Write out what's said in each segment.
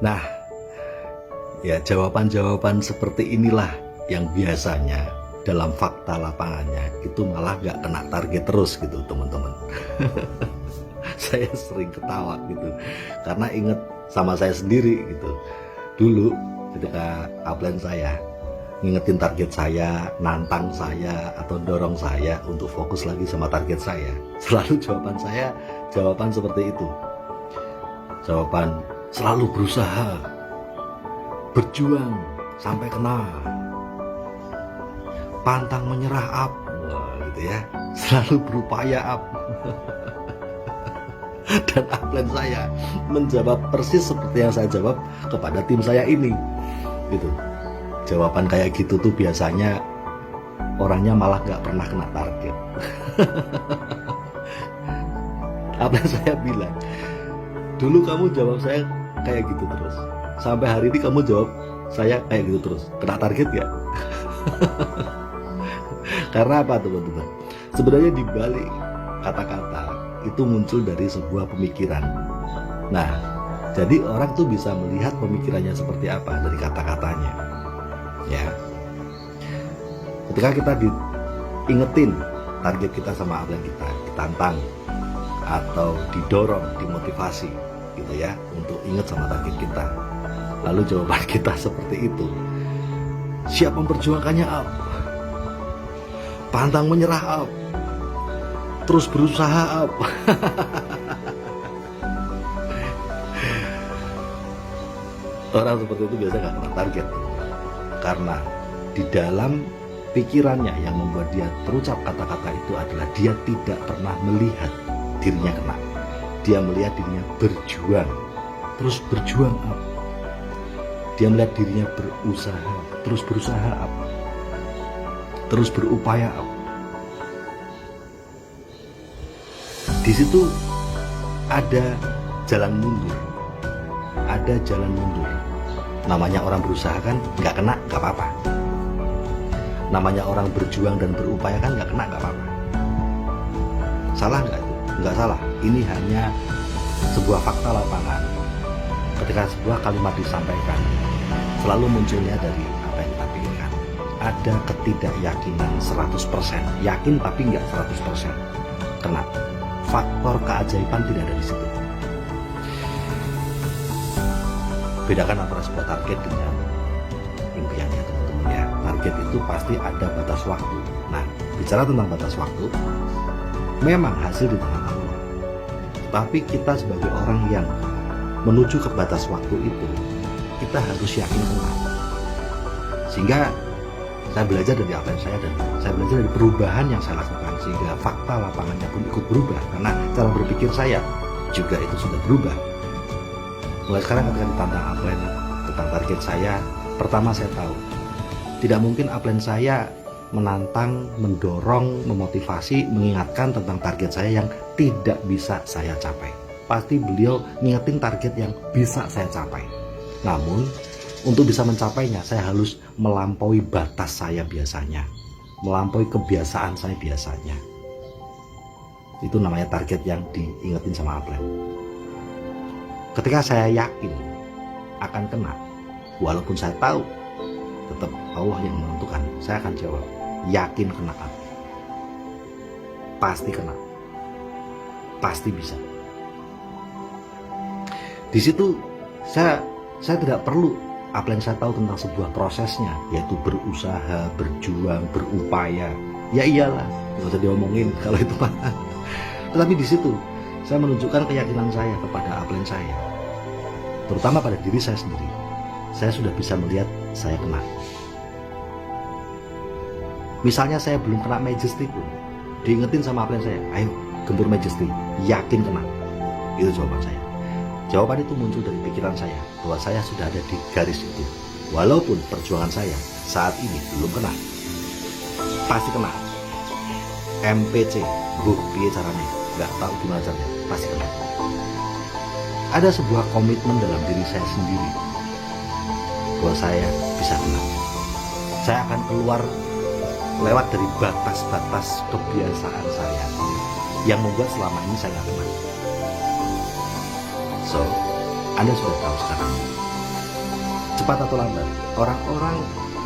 Nah, ya jawaban-jawaban seperti inilah yang biasanya dalam fakta lapangannya itu malah gak kena target terus gitu teman-teman. Saya sering ketawa gitu karena inget sama saya sendiri gitu. Dulu ketika upline saya ngingetin target saya, nantang saya atau dorong saya untuk fokus lagi sama target saya, selalu jawaban saya jawaban seperti itu. Jawaban selalu berusaha, berjuang sampai kena, pantang menyerah up, wah, gitu ya, selalu berupaya up. Dan upline saya menjawab persis seperti yang saya jawab kepada tim saya ini, gitu. Jawaban kayak gitu tuh biasanya orangnya malah gak pernah kena target. Upline saya bilang, dulu kamu jawab saya kayak gitu terus, sampai hari ini kamu jawab saya kayak gitu terus, kena target gak? Karena apa teman-teman? Sebenarnya di balik kata-kata itu muncul dari sebuah pemikiran. Nah, jadi orang tuh bisa melihat pemikirannya seperti apa dari kata-katanya. Ya, ketika kita diingetin target kita sama upline kita, ditantang atau didorong, dimotivasi gitu ya, untuk ingat sama target kita, lalu jawaban kita seperti itu, siap memperjuangkannya up, pantang menyerah up, terus berusaha up. Orang seperti itu biasa gak kena target, karena di dalam pikirannya yang membuat dia terucap kata-kata itu adalah dia tidak pernah melihat dirinya kena. Dia melihat dirinya berjuang, terus berjuang up. Dia melihat dirinya berusaha, terus berusaha up, terus berupaya up. Di situ ada jalan mundur, ada jalan mundur. Namanya orang berusaha kan nggak kena nggak apa-apa. Namanya orang berjuang dan berupaya kan nggak kena nggak apa-apa. Salah nggak itu? Nggak salah. Ini hanya sebuah fakta lapangan. Ketika sebuah kalimat disampaikan, selalu munculnya dari apa yang kita pikirkan. Ada ketidakyakinan 100%. Yakin tapi nggak 100% kena. Faktor keajaiban tidak ada di situ. Bedakan antara sebuah target dengan impiannya teman-teman ya. Target itu pasti ada batas waktu. Nah, bicara tentang batas waktu, memang hasil di tangan Allah. Tapi kita sebagai orang yang menuju ke batas waktu itu, kita harus yakin kena. Sehingga saya belajar dari apa yang saya, dan saya belajar dari perubahan yang saya lakukan, sehingga fakta lapangannya pun ikut berubah, karena cara berpikir saya juga itu sudah berubah. Mulai sekarang ketika ditantang upline tentang target saya, pertama saya tahu tidak mungkin upline saya menantang, mendorong, memotivasi, mengingatkan tentang target saya yang tidak bisa saya capai. Pasti beliau ngingetin target yang bisa saya capai. Namun untuk bisa mencapainya, saya harus melampaui batas saya biasanya, melampaui kebiasaan saya biasanya. Itu namanya target yang diingetin sama upline. Ketika saya yakin akan kena, walaupun saya tahu tetap Allah yang menentukan, saya akan jawab, yakin kena up. Pasti kena. Pasti bisa. Di situ saya tidak perlu apa yang saya tahu tentang sebuah prosesnya, yaitu berusaha, berjuang, berupaya. Ya iyalah, nggak usah diomongin kalau itu mah. Tetapi di situ saya menunjukkan keyakinan saya kepada upline saya, terutama pada diri saya sendiri. Saya sudah bisa melihat saya kena. Misalnya saya belum kena Majesty pun, diingetin sama upline saya, ayo gempur Majesty, yakin kena. Itu jawaban saya. Jawaban itu muncul dari pikiran saya, bahwa saya sudah ada di garis itu. Walaupun perjuangan saya saat ini belum kena, pasti kena. MPC, piye caranya, nggak tahu gimana caranya, pasti kena. Ada sebuah komitmen dalam diri saya sendiri bahwa saya bisa kena. Saya akan keluar lewat dari batas-batas kebiasaan saya yang membuat selama ini saya nggak kena. So, Anda sudah tahu sekarang cepat atau lambat, orang-orang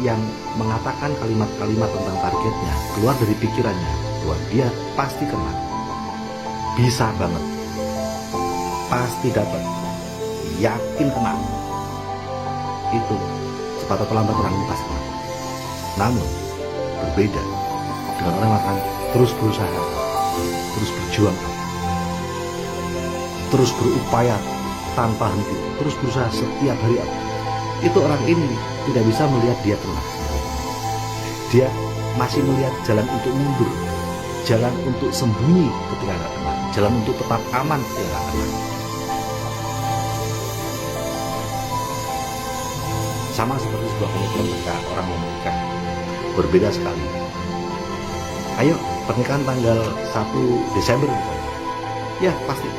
yang mengatakan kalimat-kalimat tentang targetnya keluar dari pikirannya bahwa dia pasti kena, bisa banget, pasti dapat, yakin kena, itu cepat atau lambat orang ini pasti kena. Namun berbeda dengan orang yang akan terus berusaha, terus berjuang, terus berupaya tanpa henti, terus berusaha setiap hari. Itu orang ini tidak bisa melihat dia kena. Dia masih melihat jalan untuk mundur, jalan untuk sembunyi ketika nggak kena, jalan untuk tetap aman ketika nggak kena. Sama seperti sebuah komitmen ketika orang mau menikah, berbeda sekali. Ayo pernikahan tanggal 1 Desember misalnya, ya pasti.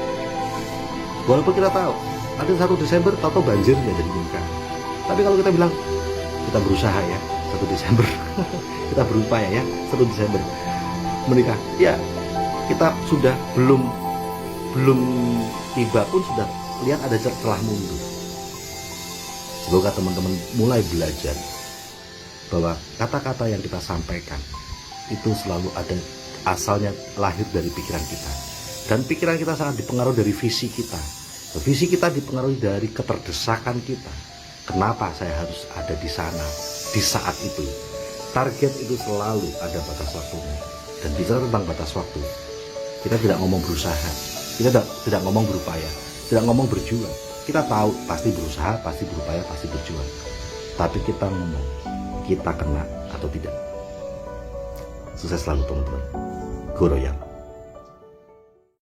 Walaupun kita tahu nanti 1 Desember tahu banjir nggak jadi nikah. Tapi kalau kita bilang kita berusaha ya 1 Desember, kita berupaya ya 1 Desember menikah, ya kita sudah belum tiba pun sudah lihat ada celah mundur. Semoga teman-teman mulai belajar bahwa kata-kata yang kita sampaikan itu selalu ada asalnya lahir dari pikiran kita, dan pikiran kita sangat dipengaruhi dari visi kita. Visi kita dipengaruhi dari keterdesakan kita. Kenapa saya harus ada di sana di saat itu? Target itu selalu ada batas waktunya. Dan bicara tentang batas waktu, kita tidak ngomong berusaha, kita tidak ngomong berupaya, tidak ngomong berjuang. Kita tahu pasti berusaha, pasti berupaya, pasti berjuang. Tapi kita ngomong, kita kena atau tidak. Sukses selalu teman-teman. Goroyang.